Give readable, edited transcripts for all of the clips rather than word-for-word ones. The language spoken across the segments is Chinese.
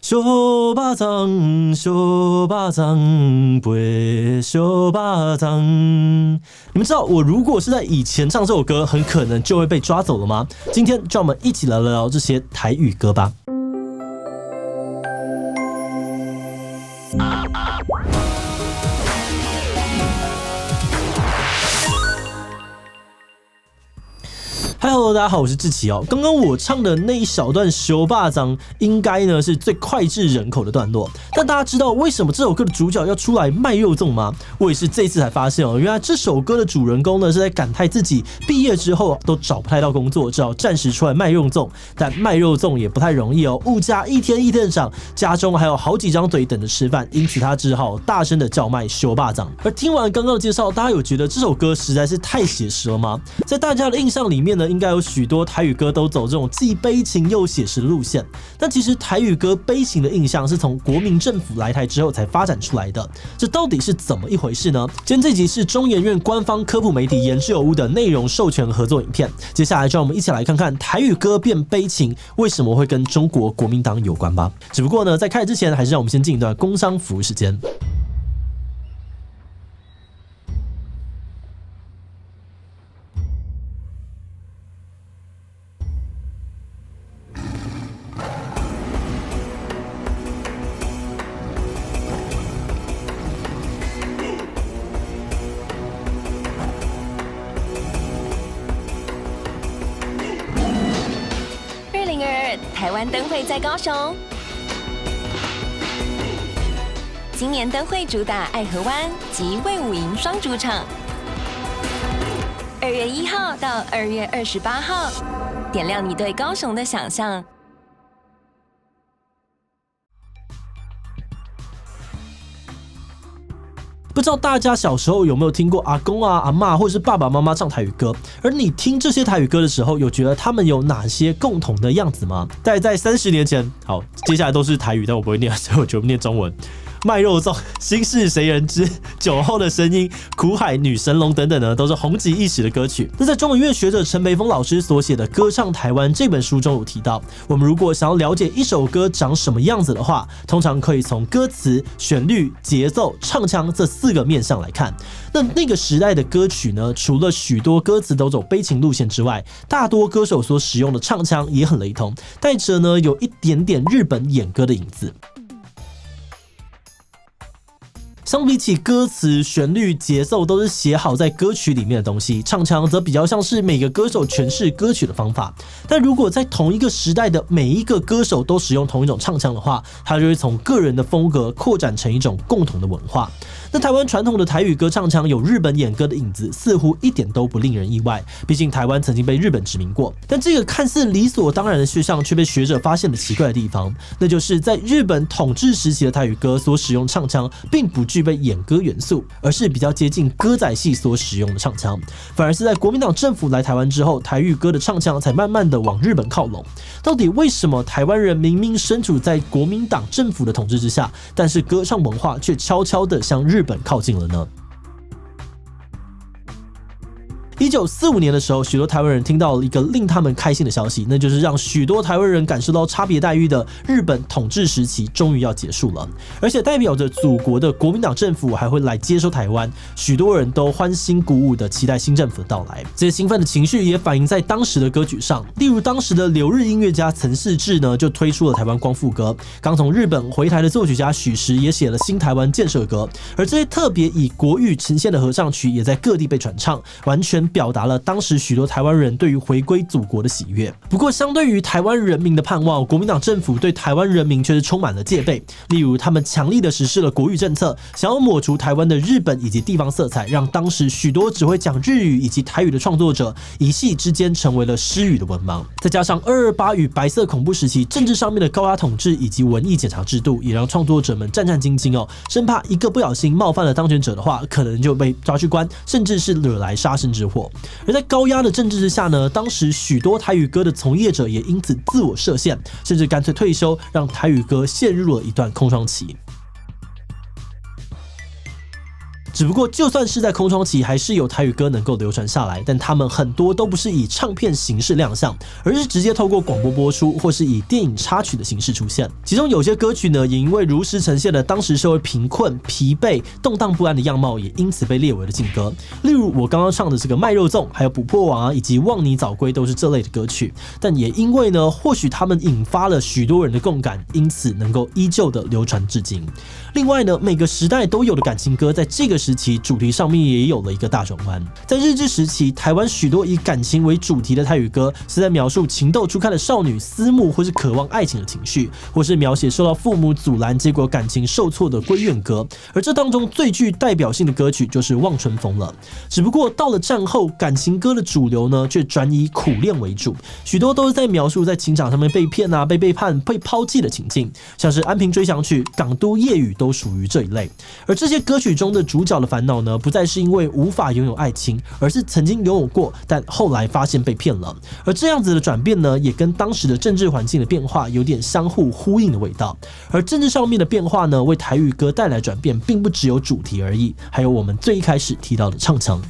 小巴掌，小巴掌，背小巴掌。你们知道我如果是在以前唱这首歌，很可能就会被抓走了吗？今天就让我们一起来聊聊这些台语歌吧。Hello， 大家好，我是志祺哦。刚刚我唱的那一小段《小巴掌》，应该呢是最脍炙人口的段落。但大家知道为什么这首歌的主角要出来卖肉粽吗？我也是这一次才发现哦，原来这首歌的主人公呢是在感叹自己毕业之后都找不太到工作，只好暂时出来卖肉粽。但卖肉粽也不太容易哦，物价一天一天的涨，家中还有好几张嘴等着吃饭，因此他只好大声的叫卖小巴掌。而听完刚刚的介绍，大家有觉得这首歌实在是太写实了吗？在大家的印象里面呢，应该有许多台语歌都走这种既悲情又写实的路线，但其实台语歌悲情的印象是从国民政府来台之后才发展出来的，这到底是怎么一回事呢？今天这集是中研院官方科普媒体言之有物的内容授权合作影片，接下来就让我们一起来看看台语歌变悲情为什么会跟中国国民党有关吧。只不过呢，在开始之前，还是让我们先进一段工商服务时间。台湾灯会在高雄，今年灯会主打爱河湾及卫武营双主场，2月1号到2月28号，点亮你对高雄的想象。不知道大家小时候有没有听过阿公啊、阿嬷或者是爸爸妈妈唱台语歌？而你听这些台语歌的时候，有觉得他们有哪些共同的样子吗？大概在30年前，好，接下来都是台语，但我不会念，所以我就念中文。卖肉粽、心事谁人知、酒后的声音、苦海女神龙等等呢，都是红极一时的歌曲。那在中文乐学者陈培峰老师所写的《歌唱台湾》这本书中有提到，我们如果想要了解一首歌长什么样子的话，通常可以从歌词、旋律、节奏、唱腔这4个面向来看。那个时代的歌曲呢，除了许多歌词都走悲情路线之外，大多歌手所使用的唱腔也很雷同，带着呢有一点点日本演歌的影子。相比起歌词、旋律、节奏都是写好在歌曲里面的东西，唱腔则比较像是每个歌手诠释歌曲的方法。但如果在同一个时代的每一个歌手都使用同一种唱腔的话，它就会从个人的风格扩展成一种共同的文化。那台湾传统的台语歌唱腔有日本演歌的影子，似乎一点都不令人意外。毕竟台湾曾经被日本殖民过。但这个看似理所当然的现象，却被学者发现了奇怪的地方，那就是在日本统治时期的台语歌所使用唱腔，并不具备演歌元素，而是比较接近歌仔戏所使用的唱腔。反而是在国民党政府来台湾之后，台语歌的唱腔才慢慢的往日本靠拢。到底为什么台湾人明明身处在国民党政府的统治之下，但是歌唱文化却悄悄的向日本靠近了呢？1945年的时候，许多台湾人听到了一个令他们开心的消息，那就是让许多台湾人感受到差别待遇的日本统治时期终于要结束了，而且代表着祖国的国民党政府还会来接收台湾，许多人都欢欣鼓舞的期待新政府的到来。这些兴奋的情绪也反映在当时的歌曲上，例如当时的留日音乐家岑氏志呢，就推出了台湾光复歌。刚从日本回台的作曲家许石也写了新台湾建设歌，而这些特别以国语呈现的合唱曲也在各地被传唱，完全表达了当时许多台湾人对于回归祖国的喜悦。不过相对于台湾人民的盼望，国民党政府对台湾人民却是充满了戒备。例如他们强力的实施了国语政策，想要抹除台湾的日本以及地方色彩，让当时许多只会讲日语以及台语的创作者一夕之间成为了失语的文盲。再加上228与白色恐怖时期政治上面的高压统治以及文艺检查制度，也让创作者们战战兢兢哦，生怕一个不小心冒犯了当权者的话，可能就被抓去关，甚至是惹来杀身之祸。而在高压的政治之下呢，当时许多台语歌的从业者也因此自我设限，甚至干脆退休，让台语歌陷入了一段空窗期。只不过就算是在空窗期，还是有台语歌能够流传下来，但他们很多都不是以唱片形式亮相，而是直接透过广播播出，或是以电影插曲的形式出现。其中有些歌曲呢，也因为如实呈现了当时社会贫困、疲惫、动荡不安的样貌，也因此被列为了禁歌。例如我刚刚唱的这个卖肉粽，还有捕破网啊，以及望你早归都是这类的歌曲。但也因为呢，或许他们引发了许多人的共感，因此能够依旧的流传至今。另外呢，每个时代都有的感情歌，在这个时期主题上面也有了一个大转弯。在日治时期，台湾许多以感情为主题的台语歌，是在描述情窦初开的少女思慕或是渴望爱情的情绪，或是描写受到父母阻拦，结果感情受挫的闺怨歌。而这当中最具代表性的歌曲就是《望春风》了。只不过到了战后，感情歌的主流呢，却转以苦恋为主，许多都是在描述在情场上面被骗啊、被背叛、被抛弃的情境，像是《安平追想曲》、《港都夜雨》都属于这一类。而这些歌曲中的主角的烦恼呢，不再是因为无法拥有爱情，而是曾经拥有过，但后来发现被骗了。而这样子的转变呢，也跟当时的政治环境的变化有点相互呼应的味道。而政治上面的变化呢，为台语歌带来转变，并不只有主题而已，还有我们最一开始提到的唱腔。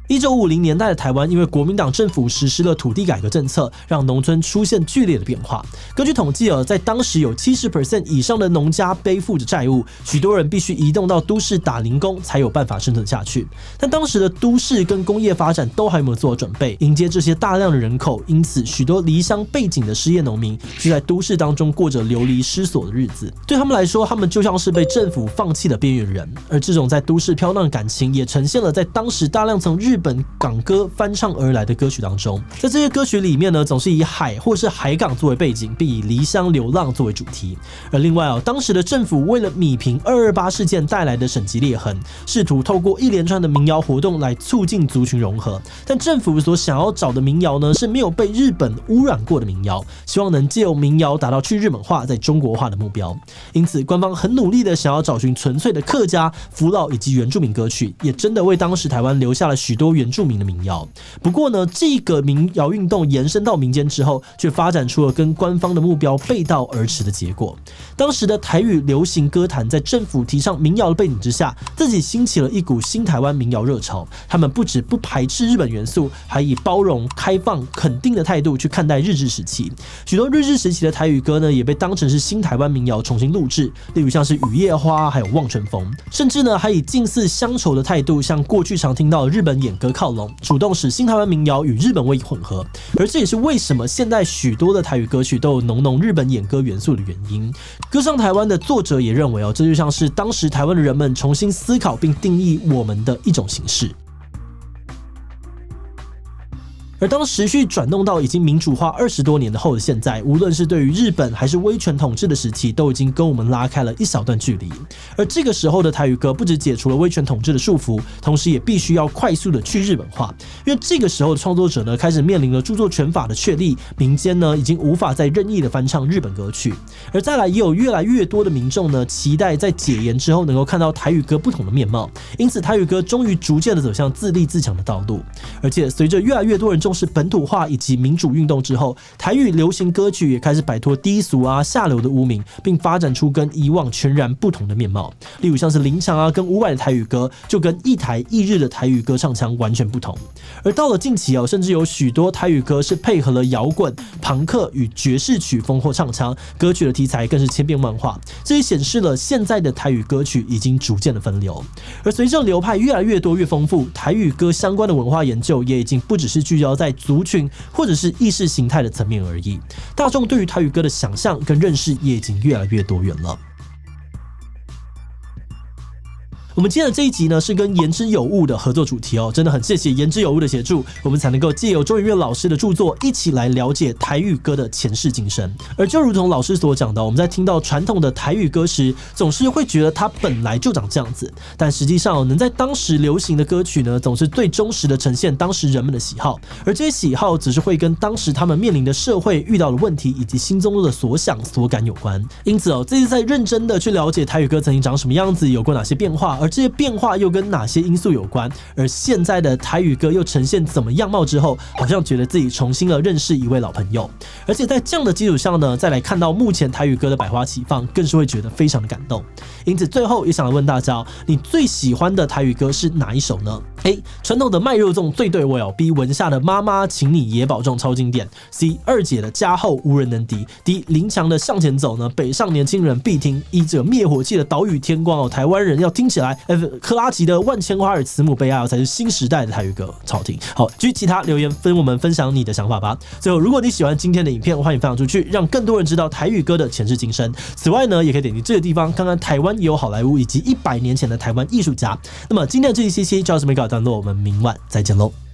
1950年代的台湾，因为国民党政府实施了土地改革政策，让农村出现剧烈的变化。根据统计，在当时有 70% 以上的农家背负着债务，许多人必须移动到都市打零工，才有办法生存下去。但当时的都市跟工业发展都还没有做准备，迎接这些大量的人口，因此许多离乡背井的失业农民，就在都市当中过着流离失所的日子。对他们来说，他们就像是被政府放弃的边缘人。而这种在都市飘荡的感情，也呈现了在当时大量从日本港歌翻唱而来的歌曲当中。在这些歌曲里面呢，总是以海或是海港作为背景，并以离乡流浪作为主题。而另外当时的政府为了弭平228事件带来的省级裂痕，试图透过一连串的民谣活动来促进族群融合。但政府所想要找的民谣呢，是没有被日本污染过的民谣，希望能借由民谣达到去日本化、在中国化的目标。因此，官方很努力的想要找寻纯粹的客家、福佬以及原住民歌曲，也真的为当时台湾留下了许多原住民的民谣。不过呢，这个民谣运动延伸到民间之后，却发展出了跟官方的目标背道而驰的结果。当时的台语流行歌坛在政府提倡民谣的背景之下，自己兴起了一股新台湾民谣热潮。他们不只不排斥日本元素，还以包容、开放、肯定的态度去看待日治时期。许多日治时期的台语歌呢，也被当成是新台湾民谣重新录制，例如像是《雨夜花》还有《望春风》，甚至呢还以近似乡愁的态度，向过去常听到的日本演歌靠拢，主动使新台湾民谣与日本味混合。而这也是为什么现在许多的台语歌曲都有浓浓日本演歌元素的原因。歌唱台湾的作者也认为这就像是当时台湾的人们重新思考并定义我们的一种形式。而当时序转动到已经民主化20多年的后的现在，无论是对于日本还是威权统治的时期，都已经跟我们拉开了一小段距离。而这个时候的台语歌不只解除了威权统治的束缚，同时也必须要快速的去日本化，因为这个时候的创作者呢，开始面临了著作权法的确立，民间呢已经无法再任意的翻唱日本歌曲。而再来也有越来越多的民众呢，期待在解严之后能够看到台语歌不同的面貌，因此台语歌终于逐渐的走向自立自强的道路。而且随着越来越多人重视本土化以及民主运动之后，台语流行歌曲也开始摆脱低俗啊、下流的污名，并发展出跟以往全然不同的面貌。例如像是林强啊跟伍佰的台语歌，就跟一台一日的台语歌唱腔完全不同。而到了近期甚至有许多台语歌是配合了摇滚、朋克与爵士曲风或唱腔，歌曲的题材更是千变万化。这也显示了现在的台语歌曲已经逐渐的分流。而随着流派越来越多越丰富，台语歌相关的文化研究也已经不只是聚焦在族群或者是意识形态的层面而已，大众对于台语歌的想象跟认识也已经越来越多元了。我们今天的这一集呢，是跟言之有物的合作主题真的很谢谢言之有物的协助，我们才能够借由周元月老师的著作一起来了解台语歌的前世今生。而就如同老师所讲的，我们在听到传统的台语歌时，总是会觉得它本来就长这样子，但实际上能在当时流行的歌曲呢，总是最忠实的呈现当时人们的喜好，而这些喜好只是会跟当时他们面临的社会遇到的问题以及心中的所想所感有关。因此这次在认真的去了解台语歌曾经长什么样子，有过哪些变化，而而这些变化又跟哪些因素有关？而现在的台语歌又呈现怎么样貌之后，好像觉得自己重新了认识一位老朋友。而且在这样的基础上呢，再来看到目前台语歌的百花齐放，更是会觉得非常的感动。因此最后也想来问大家，你最喜欢的台语歌是哪一首呢？ A. 传统的卖肉粽最对我有 B. 文夏的妈妈请你也保重超经典 C. 二姐的加厚无人能敌 D. 林强的向前走呢，北上年轻人必听 E. 这灭火器的岛屿天光台湾人要听起来 F. 克拉吉的万千花儿慈母悲哀才是新时代的台语歌，超好听。好，至于其他留言跟我们分享你的想法吧。最后，如果你喜欢今天的影片，欢迎分享出去，让更多人知道台语歌的前世今生。此外呢，也可以点击这个地方看看台湾也有好莱坞以及100年前的台湾艺术家。那么今天的这一期就到这边告一段落，我们明晚再见喽。